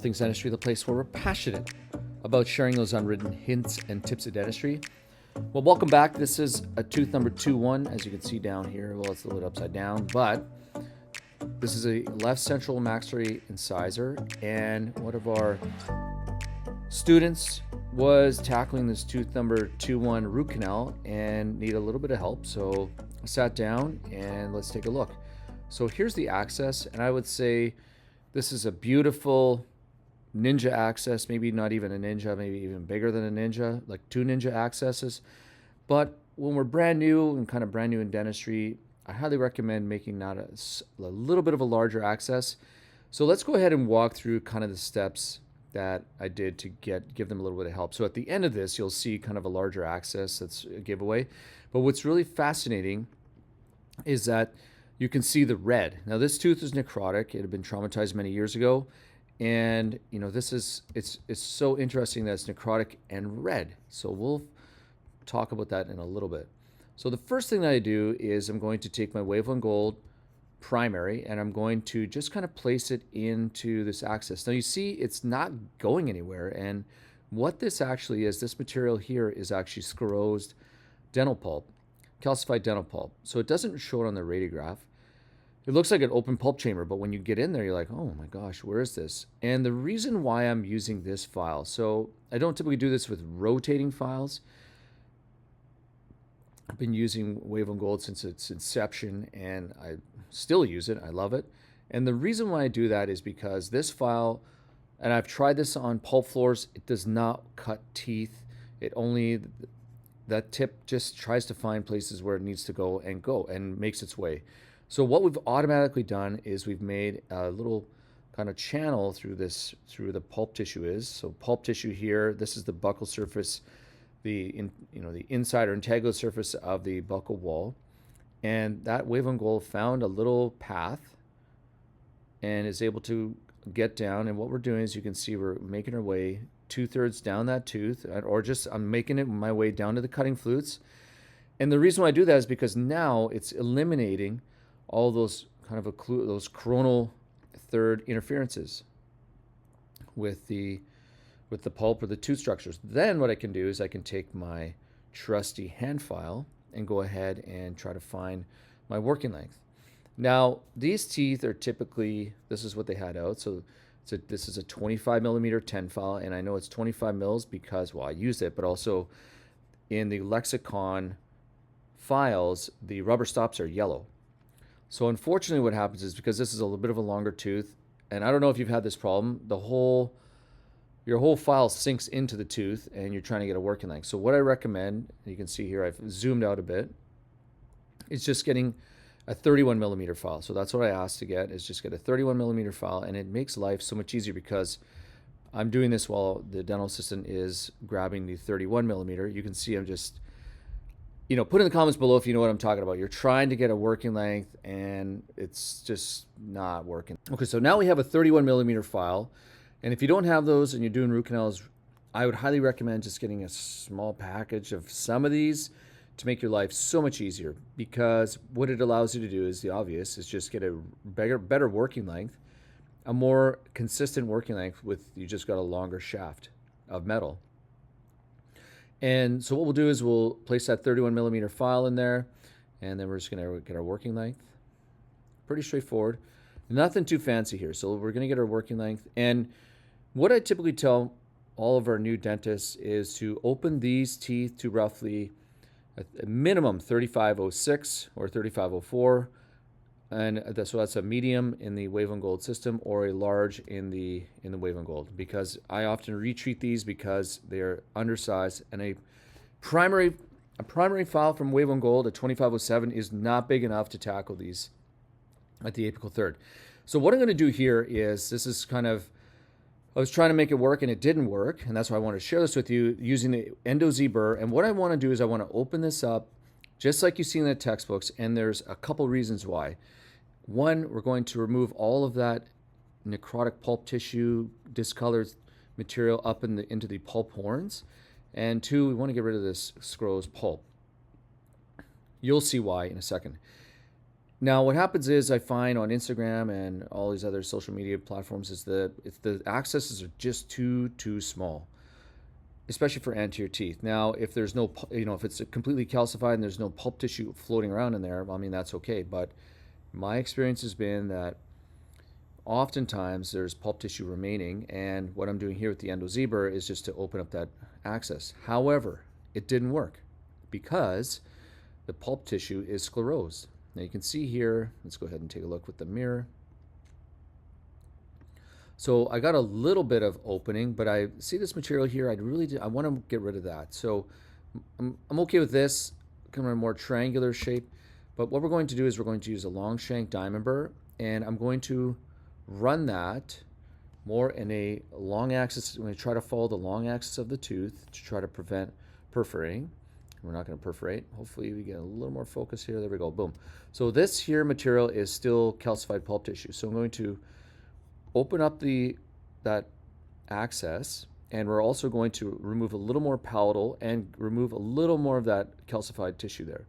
Things Dentistry, the place where we're passionate about sharing those unwritten hints and tips of dentistry. Well, welcome back. This is a tooth number 2-1, as you can see down here. Well, it's a little upside down, but this is a left central maxillary incisor, and one of our students was tackling this tooth number 2-1 root canal and need a little bit of help. So I sat down and let's take a look. So here's the access, and I would say this is a beautiful ninja access, maybe not even a ninja, maybe even bigger than a ninja, like 2 ninja accesses. But when we're brand new and kind of brand new in dentistry, I highly recommend making that a little bit of a larger access. So let's go ahead and walk through kind of the steps that I did to give them a little bit of help. So at the end of this, you'll see kind of a larger access that's a giveaway. But what's really fascinating is that you can see the red. Now this tooth is necrotic. It had been traumatized many years ago. And this is it's so interesting that it's necrotic and red. So we'll talk about that in a little bit. So the first thing that I do is I'm going to take my Wave 1 Gold primary and I'm going to just kind of place it into this access. Now you see it's not going anywhere, and what this actually is, this material here is actually sclerosed dental pulp, calcified dental pulp. So it doesn't show it on the radiograph. It looks like an open pulp chamber, but when you get in there, you're like, oh my gosh, where is this? And the reason why I'm using this file, so I don't typically do this with rotating files. I've been using Wave 1 Gold since its inception, and I still use it. I love it. And the reason why I do that is because this file, and I've tried this on pulp floors, it does not cut teeth. It only, that tip just tries to find places where it needs to go and makes its way. So what we've automatically done is we've made a little kind of channel through the pulp tissue is. So pulp tissue here, this is the buccal surface, the inside or integral surface of the buccal wall. And that Wave 1 Gold found a little path and is able to get down. And what we're doing is, you can see we're making our way 2/3 down that tooth, or just I'm making it my way down to the cutting flutes. And the reason why I do that is because now it's eliminating all those kind of those coronal third interferences with the pulp or the tooth structures. Then what I can do is I can take my trusty hand file and go ahead and try to find my working length. Now these teeth are typically, this is what they had out. So this is a 25 millimeter 10 file, and I know it's 25 mils because, well, I used it, but also in the lexicon files, the rubber stops are yellow. So unfortunately what happens is, because this is a little bit of a longer tooth, and I don't know if you've had this problem, your whole file sinks into the tooth and you're trying to get a working length. So what I recommend, you can see here, I've zoomed out a bit, is just getting a 31 millimeter file. So that's what I asked to get, is just get a 31 millimeter file, and it makes life so much easier because I'm doing this while the dental assistant is grabbing the 31 millimeter. You can see I'm just, put in the comments below if you know what I'm talking about. You're trying to get a working length and it's just not working. Okay, so now we have a 31 millimeter file. And if you don't have those and you're doing root canals, I would highly recommend just getting a small package of some of these to make your life so much easier, because what it allows you to do is the obvious, is just get a better working length, a more consistent working length with, you just got a longer shaft of metal. And so what we'll do is we'll place that 31 millimeter file in there, and then we're just going to get our working length. Pretty straightforward. Nothing too fancy here. So we're going to get our working length. And what I typically tell all of our new dentists is to open these teeth to roughly a minimum 3506 or 3504. And so that's a medium in the Wave 1 Gold system, or a large in the Wave 1 Gold, because I often retreat these because they're undersized, and a primary file from Wave 1 Gold at 2507 is not big enough to tackle these at the apical third. So what I'm going to do here is, this is kind of, I was trying to make it work and it didn't work, and that's why I want to share this with you using the Endo Z burr. And what I want to do is I want to open this up just like you see in the textbooks, and there's a couple reasons why. One, we're going to remove all of that necrotic pulp tissue, discolored material up into the pulp horns. And two, we want to get rid of this sclerosed pulp. You'll see why in a second. Now, what happens is I find on Instagram and all these other social media platforms is if the accesses are just too small, especially for anterior teeth. Now, if there's no, if it's completely calcified and there's no pulp tissue floating around in there, I mean, that's okay. But my experience has been that oftentimes there's pulp tissue remaining, and what I'm doing here with the endo zebra is just to open up that access. However, it didn't work because the pulp tissue is sclerosed. Now you can see here, let's go ahead and take a look with the mirror. So I got a little bit of opening, but I see this material here. I want to get rid of that. So I'm okay with this, kind of a more triangular shape. But what we're going to do is we're going to use a long shank diamond burr, and I'm going to run that more in a long axis. I'm going to try to follow the long axis of the tooth to try to prevent perforating. We're not going to perforate. Hopefully we get a little more focus here. There we go. Boom. So this here material is still calcified pulp tissue. So I'm going to open up that access, and we're also going to remove a little more palatal and remove a little more of that calcified tissue there.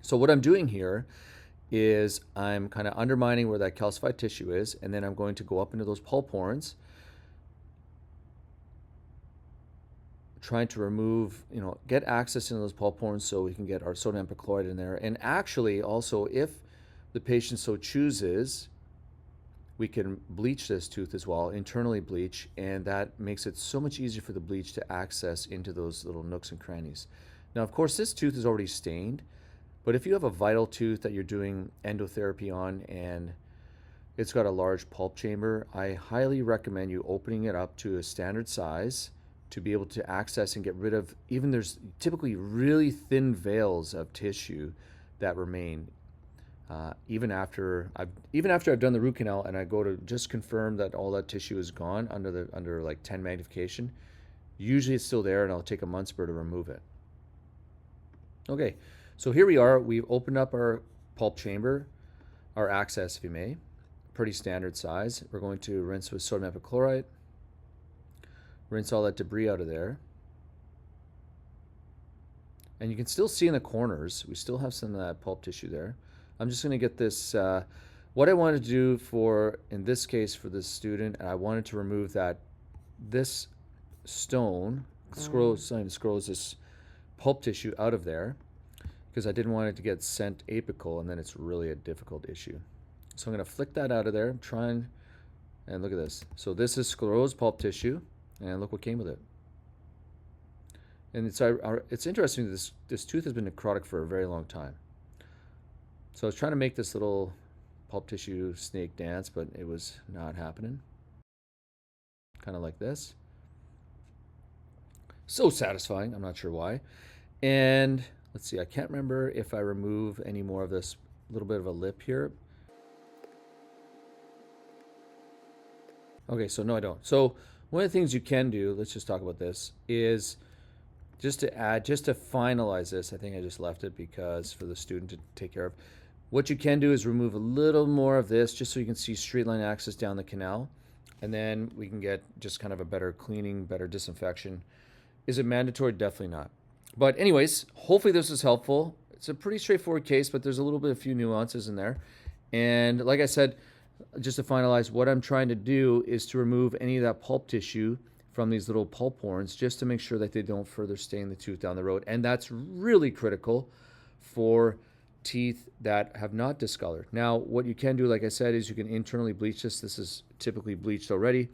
So what I'm doing here is I'm kind of undermining where that calcified tissue is, and then I'm going to go up into those pulp horns, trying to remove, get access into those pulp horns so we can get our sodium hypochlorite in there. And actually also, if the patient so chooses, we can bleach this tooth as well, internally bleach, and that makes it so much easier for the bleach to access into those little nooks and crannies. Now, of course, this tooth is already stained, but if you have a vital tooth that you're doing endotherapy on and it's got a large pulp chamber, I highly recommend you opening it up to a standard size to be able to access and get rid of, even there's typically really thin veils of tissue that remain even after I've done the root canal and I go to just confirm that all that tissue is gone under like 10 magnification. Usually it's still there, and I'll take a Munzber to remove it. Okay, so here we are. We've opened up our pulp chamber, our access, if you may, pretty standard size. We're going to rinse with sodium hypochlorite. Rinse all that debris out of there. And you can still see in the corners, we still have some of that pulp tissue there. I'm just going to get this, what I wanted to do in this case for this student, I wanted to remove this stone, scrolls this pulp tissue out of there, because I didn't want it to get sent apical, and then it's really a difficult issue. So I'm going to flick that out of there, and look at this. So this is sclerosed pulp tissue. And look what came with it. And it's interesting that this tooth has been necrotic for a very long time. So I was trying to make this little pulp tissue snake dance, but it was not happening. Kind of like this. So satisfying. I'm not sure why. And let's see, I can't remember if I remove any more of this little bit of a lip here. Okay, so no, I don't. So one of the things you can do, let's just talk about this, is just to finalize this. I think I just left it because for the student to take care of. What you can do is remove a little more of this just so you can see straight line access down the canal. And then we can get just kind of a better cleaning, better disinfection. Is it mandatory? Definitely not. But anyways, hopefully this is helpful. It's a pretty straightforward case, but there's a few nuances in there. And like I said, just to finalize, what I'm trying to do is to remove any of that pulp tissue from these little pulp horns just to make sure that they don't further stain the tooth down the road. And that's really critical for teeth that have not discolored. Now, what you can do, like I said, is you can internally bleach this. This is typically bleached already,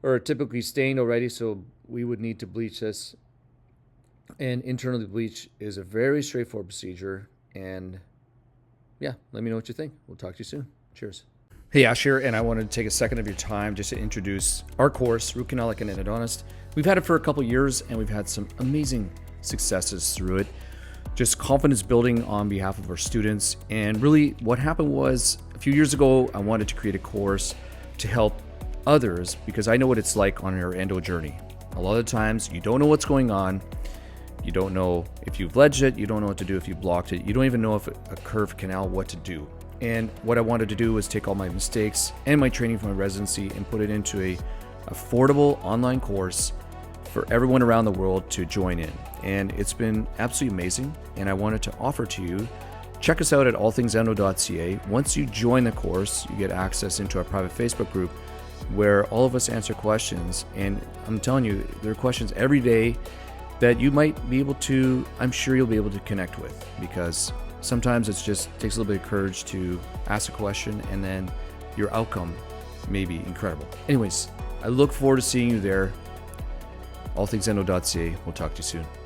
or typically stained already, so we would need to bleach this. And internally bleach is a very straightforward procedure. And yeah, let me know what you think. We'll talk to you soon. Cheers. Hey, Ash here, and I wanted to take a second of your time just to introduce our course, Root Canal Like an Endodontist. We've had it for a couple years, and we've had some amazing successes through it. Just confidence building on behalf of our students. And really what happened was a few years ago, I wanted to create a course to help others because I know what it's like on your endo journey. A lot of times you don't know what's going on. You don't know if you've ledged it. You don't know what to do if you blocked it. You don't even know if a curved canal, what to do. And what I wanted to do was take all my mistakes and my training from my residency and put it into a affordable online course for everyone around the world to join in. And it's been absolutely amazing. And I wanted to offer to you, check us out at allthingsendo.ca. Once you join the course, you get access into our private Facebook group where all of us answer questions. And I'm telling you, there are questions every day that you might be able to, I'm sure you'll be able to connect with, because sometimes it just takes a little bit of courage to ask a question and then your outcome may be incredible. Anyways, I look forward to seeing you there. allthingsendo.ca. We'll talk to you soon.